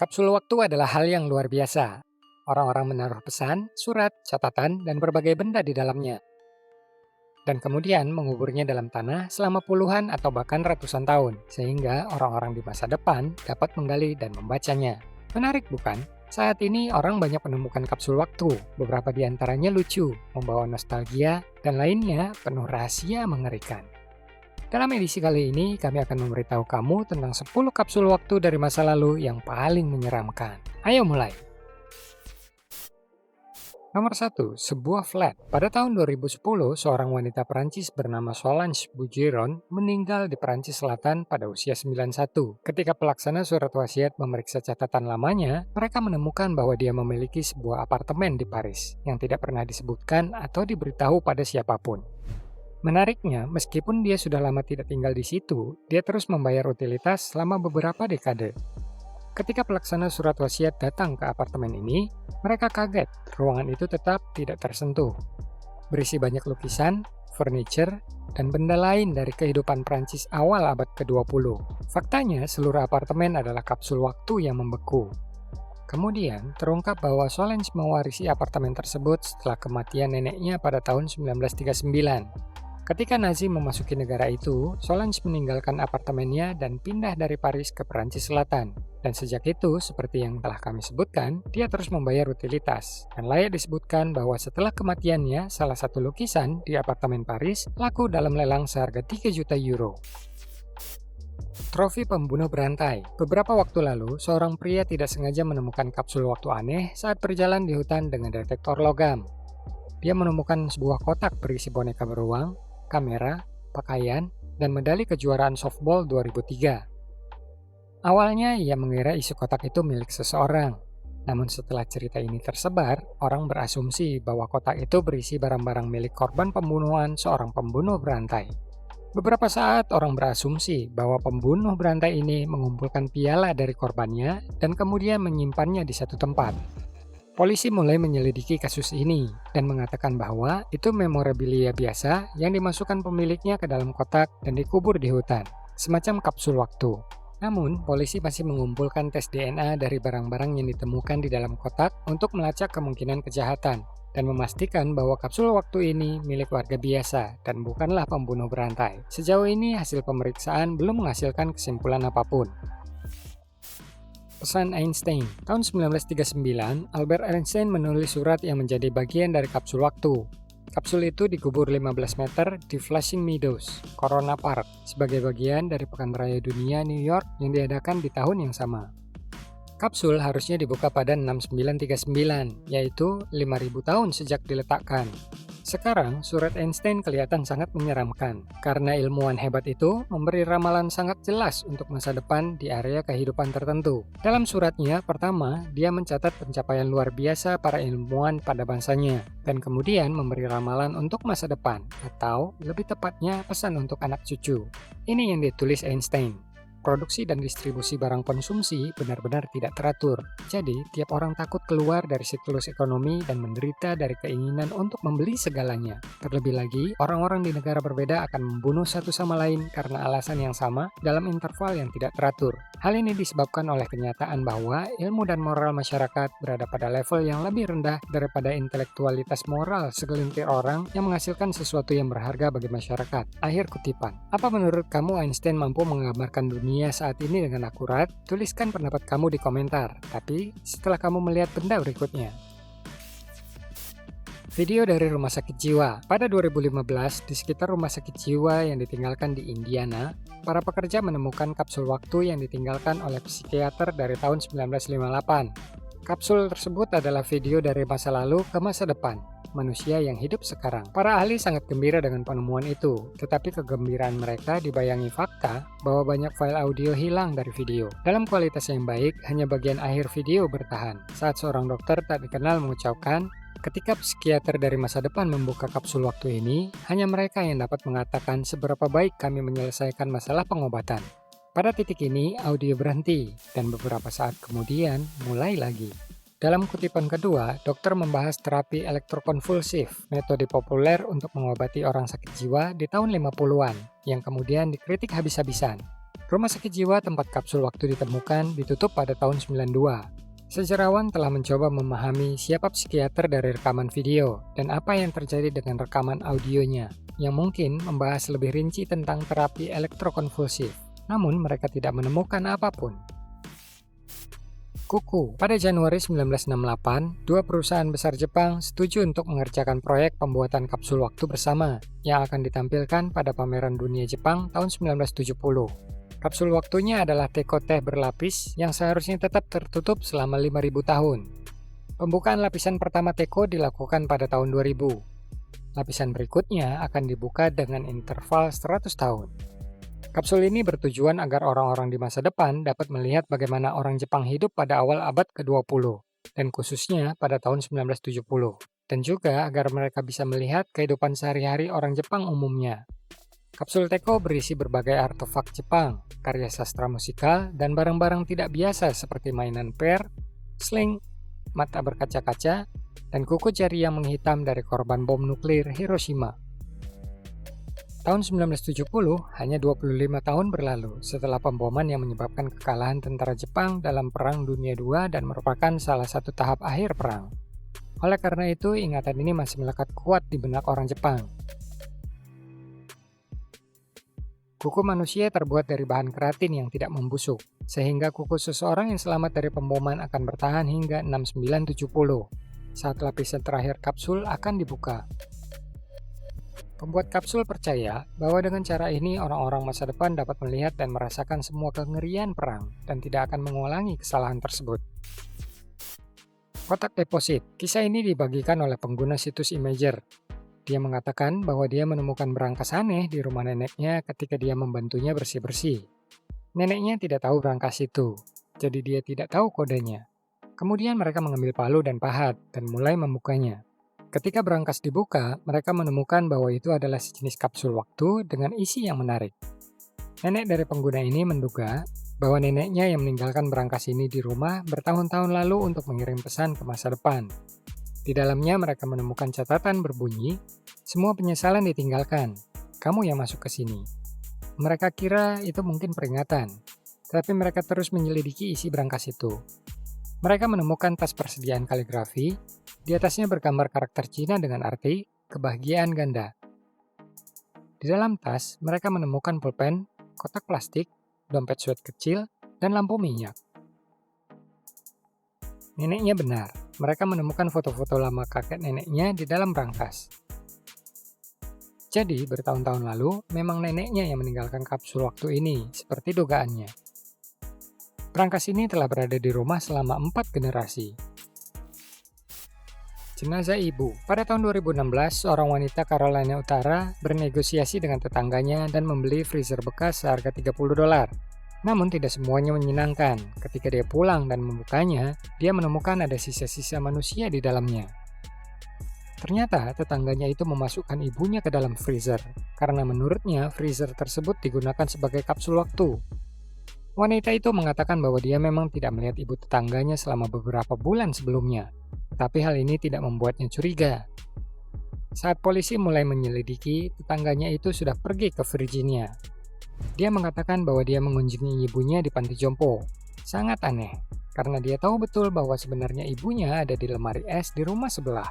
Kapsul waktu adalah hal yang luar biasa. Orang-orang menaruh pesan, surat, catatan, dan berbagai benda di dalamnya. Dan kemudian menguburnya dalam tanah selama puluhan atau bahkan ratusan tahun, sehingga orang-orang di masa depan dapat menggali dan membacanya. Menarik bukan? Saat ini orang banyak menemukan kapsul waktu, beberapa di antaranya lucu, membawa nostalgia, dan lainnya penuh rahasia mengerikan. Dalam edisi kali ini, kami akan memberitahu kamu tentang 10 kapsul waktu dari masa lalu yang paling menyeramkan. Ayo mulai! Nomor 1. Sebuah flat. Pada tahun 2010, seorang wanita Perancis bernama Solange Bougeron meninggal di Perancis Selatan pada usia 91. Ketika pelaksana surat wasiat memeriksa catatan lamanya, mereka menemukan bahwa dia memiliki sebuah apartemen di Paris yang tidak pernah disebutkan atau diberitahu pada siapapun. Menariknya, meskipun dia sudah lama tidak tinggal di situ, dia terus membayar utilitas selama beberapa dekade. Ketika pelaksana surat wasiat datang ke apartemen ini, mereka kaget ruangan itu tetap tidak tersentuh. Berisi banyak lukisan, furniture, dan benda lain dari kehidupan Prancis awal abad ke-20. Faktanya, seluruh apartemen adalah kapsul waktu yang membeku. Kemudian, terungkap bahwa Solange mewarisi apartemen tersebut setelah kematian neneknya pada tahun 1939. Ketika Nazi memasuki negara itu, Solange meninggalkan apartemennya dan pindah dari Paris ke Perancis Selatan. Dan sejak itu, seperti yang telah kami sebutkan, dia terus membayar utilitas. Dan layak disebutkan bahwa setelah kematiannya, salah satu lukisan di apartemen Paris laku dalam lelang seharga 3 juta euro. Trofi pembunuh berantai. Beberapa waktu lalu, seorang pria tidak sengaja menemukan kapsul waktu aneh saat berjalan di hutan dengan detektor logam. Dia menemukan sebuah kotak berisi boneka beruang, kamera, pakaian, dan medali kejuaraan softball 2003. Awalnya ia mengira isi kotak itu milik seseorang. Namun setelah cerita ini tersebar, orang berasumsi bahwa kotak itu berisi barang-barang milik korban pembunuhan seorang pembunuh berantai. Beberapa saat orang berasumsi bahwa pembunuh berantai ini mengumpulkan piala dari korbannya dan kemudian menyimpannya di satu tempat. Polisi mulai menyelidiki kasus ini dan mengatakan bahwa itu memorabilia biasa yang dimasukkan pemiliknya ke dalam kotak dan dikubur di hutan, semacam kapsul waktu. Namun, polisi masih mengumpulkan tes DNA dari barang-barang yang ditemukan di dalam kotak untuk melacak kemungkinan kejahatan dan memastikan bahwa kapsul waktu ini milik warga biasa dan bukanlah pembunuh berantai. Sejauh ini, hasil pemeriksaan belum menghasilkan kesimpulan apapun. Pesan Einstein. Tahun 1939, Albert Einstein menulis surat yang menjadi bagian dari kapsul waktu. Kapsul itu dikubur 15 meter di Flushing Meadows, Corona Park, sebagai bagian dari Pekan Raya Dunia New York yang diadakan di tahun yang sama. Kapsul harusnya dibuka pada 6939, yaitu 5000 tahun sejak diletakkan. Sekarang, surat Einstein kelihatan sangat menyeramkan, karena ilmuwan hebat itu memberi ramalan sangat jelas untuk masa depan di area kehidupan tertentu. Dalam suratnya, pertama, dia mencatat pencapaian luar biasa para ilmuwan pada bangsanya, dan kemudian memberi ramalan untuk masa depan, atau lebih tepatnya pesan untuk anak cucu. Ini yang ditulis Einstein. Produksi dan distribusi barang konsumsi benar-benar tidak teratur. Jadi, tiap orang takut keluar dari siklus ekonomi dan menderita dari keinginan untuk membeli segalanya. Terlebih lagi, orang-orang di negara berbeda akan membunuh satu sama lain karena alasan yang sama dalam interval yang tidak teratur. Hal ini disebabkan oleh kenyataan bahwa ilmu dan moral masyarakat berada pada level yang lebih rendah daripada intelektualitas moral segelintir orang yang menghasilkan sesuatu yang berharga bagi masyarakat. Akhir kutipan. Apa menurut kamu Einstein mampu menggambarkan dunia saat ini dengan akurat? Tuliskan pendapat kamu di komentar. Tapi setelah kamu melihat benda berikutnya. Video dari rumah sakit jiwa. Pada 2015, di sekitar rumah sakit jiwa yang ditinggalkan di Indiana, para pekerja menemukan kapsul waktu yang ditinggalkan oleh psikiater dari tahun 1958. Kapsul tersebut adalah video dari masa lalu ke masa depan, manusia yang hidup sekarang. Para ahli sangat gembira dengan penemuan itu, tetapi kegembiraan mereka dibayangi fakta bahwa banyak file audio hilang dari video. Dalam kualitas yang baik, hanya bagian akhir video bertahan, saat seorang dokter tak dikenal mengucapkan, ketika psikiater dari masa depan membuka kapsul waktu ini, hanya mereka yang dapat mengatakan seberapa baik kami menyelesaikan masalah pengobatan. Pada titik ini, audio berhenti, dan beberapa saat kemudian mulai lagi. Dalam kutipan kedua, dokter membahas terapi elektrokonvulsif, metode populer untuk mengobati orang sakit jiwa di tahun 50-an, yang kemudian dikritik habis-habisan. Rumah sakit jiwa tempat kapsul waktu ditemukan ditutup pada tahun 92. Sejarawan telah mencoba memahami siapa psikiater dari rekaman video dan apa yang terjadi dengan rekaman audionya, yang mungkin membahas lebih rinci tentang terapi elektrokonvulsif. Namun mereka tidak menemukan apapun. Kuku. Pada Januari 1968, dua perusahaan besar Jepang setuju untuk mengerjakan proyek pembuatan kapsul waktu bersama yang akan ditampilkan pada pameran dunia Jepang tahun 1970. Kapsul waktunya adalah teko teh berlapis yang seharusnya tetap tertutup selama 5.000 tahun. Pembukaan lapisan pertama teko dilakukan pada tahun 2000. Lapisan berikutnya akan dibuka dengan interval 100 tahun. Kapsul ini bertujuan agar orang-orang di masa depan dapat melihat bagaimana orang Jepang hidup pada awal abad ke-20, dan khususnya pada tahun 1970, dan juga agar mereka bisa melihat kehidupan sehari-hari orang Jepang umumnya. Kapsul teko berisi berbagai artefak Jepang, karya sastra musikal, dan barang-barang tidak biasa seperti mainan per, sling, mata berkaca-kaca, dan kuku jari yang menghitam dari korban bom nuklir Hiroshima. Tahun 1970, hanya 25 tahun berlalu setelah pemboman yang menyebabkan kekalahan tentara Jepang dalam Perang Dunia II dan merupakan salah satu tahap akhir perang. Oleh karena itu, ingatan ini masih melekat kuat di benak orang Jepang. Kuku manusia terbuat dari bahan keratin yang tidak membusuk, sehingga kuku seseorang yang selamat dari pemboman akan bertahan hingga 6970, saat lapisan terakhir kapsul akan dibuka. Pembuat kapsul percaya bahwa dengan cara ini orang-orang masa depan dapat melihat dan merasakan semua kengerian perang dan tidak akan mengulangi kesalahan tersebut. Kotak deposit. Kisah ini dibagikan oleh pengguna situs Imager. Dia mengatakan bahwa dia menemukan berangkas aneh di rumah neneknya ketika dia membantunya bersih-bersih. Neneknya tidak tahu berangkas itu, jadi dia tidak tahu kodenya. Kemudian mereka mengambil palu dan pahat dan mulai membukanya. Ketika berangkas dibuka, mereka menemukan bahwa itu adalah sejenis kapsul waktu dengan isi yang menarik. Nenek dari pengguna ini menduga bahwa neneknya yang meninggalkan berangkas ini di rumah bertahun-tahun lalu untuk mengirim pesan ke masa depan. Di dalamnya mereka menemukan catatan berbunyi, "Semua penyesalan ditinggalkan, kamu yang masuk ke sini." Mereka kira itu mungkin peringatan, tapi mereka terus menyelidiki isi berangkas itu. Mereka menemukan tas persediaan kaligrafi. Di atasnya bergambar karakter Cina dengan arti kebahagiaan ganda. Di dalam tas, mereka menemukan pulpen, kotak plastik, dompet suet kecil, dan lampu minyak. Neneknya benar, mereka menemukan foto-foto lama kakek neneknya di dalam berangkas. Jadi, bertahun-tahun lalu, memang neneknya yang meninggalkan kapsul waktu ini, seperti dugaannya. Berangkas ini telah berada di rumah selama 4 generasi. Jenazah ibu. Pada tahun 2016, seorang wanita Carolina Utara bernegosiasi dengan tetangganya dan membeli freezer bekas seharga $30. Namun tidak semuanya menyenangkan. Ketika dia pulang dan membukanya, dia menemukan ada sisa-sisa manusia di dalamnya. Ternyata tetangganya itu memasukkan ibunya ke dalam freezer, karena menurutnya freezer tersebut digunakan sebagai kapsul waktu. Wanita itu mengatakan bahwa dia memang tidak melihat ibu tetangganya selama beberapa bulan sebelumnya. Tapi hal ini tidak membuatnya curiga. Saat polisi mulai menyelidiki, tetangganya itu sudah pergi ke Virginia. Dia mengatakan bahwa dia mengunjungi ibunya di panti jompo. Sangat aneh, karena dia tahu betul bahwa sebenarnya ibunya ada di lemari es di rumah sebelah.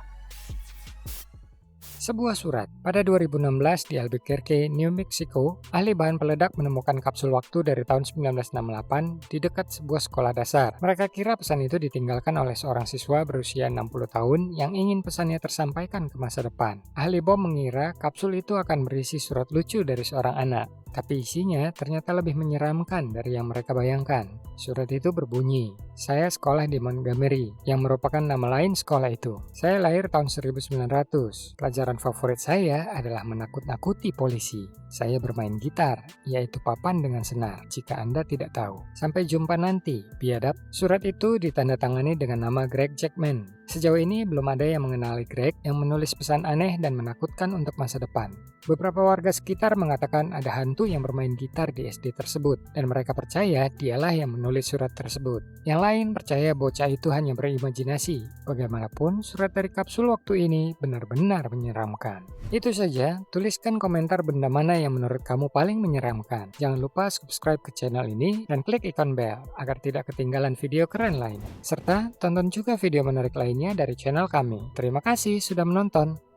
Sebuah surat. Pada 2016 di Albuquerque, New Mexico, ahli bahan peledak menemukan kapsul waktu dari tahun 1968 di dekat sebuah sekolah dasar. Mereka kira pesan itu ditinggalkan oleh seorang siswa berusia 60 tahun yang ingin pesannya tersampaikan ke masa depan. Ahli bom mengira kapsul itu akan berisi surat lucu dari seorang anak, tapi isinya ternyata lebih menyeramkan dari yang mereka bayangkan. Surat itu berbunyi, "Saya sekolah di Montgomery," yang merupakan nama lain sekolah itu. "Saya lahir tahun 1900. Pelajaran favorit saya adalah menakut-nakuti polisi. Saya bermain gitar, yaitu papan dengan senar, jika Anda tidak tahu. Sampai jumpa nanti, biadab." Surat itu ditandatangani dengan nama Greg Jackman. Sejauh ini belum ada yang mengenali Greg yang menulis pesan aneh dan menakutkan untuk masa depan. Beberapa warga sekitar mengatakan ada hantu yang bermain gitar di SD tersebut, dan mereka percaya dialah yang menulis surat tersebut. Yang lain percaya bocah itu hanya berimajinasi. Bagaimanapun, surat dari kapsul waktu ini benar-benar menyeramkan. Itu saja, tuliskan komentar benda mana yang menurut kamu paling menyeramkan? Jangan lupa subscribe ke channel ini dan klik ikon bell agar tidak ketinggalan video keren lain. Serta tonton juga video menarik lainnya dari channel kami. Terima kasih sudah menonton.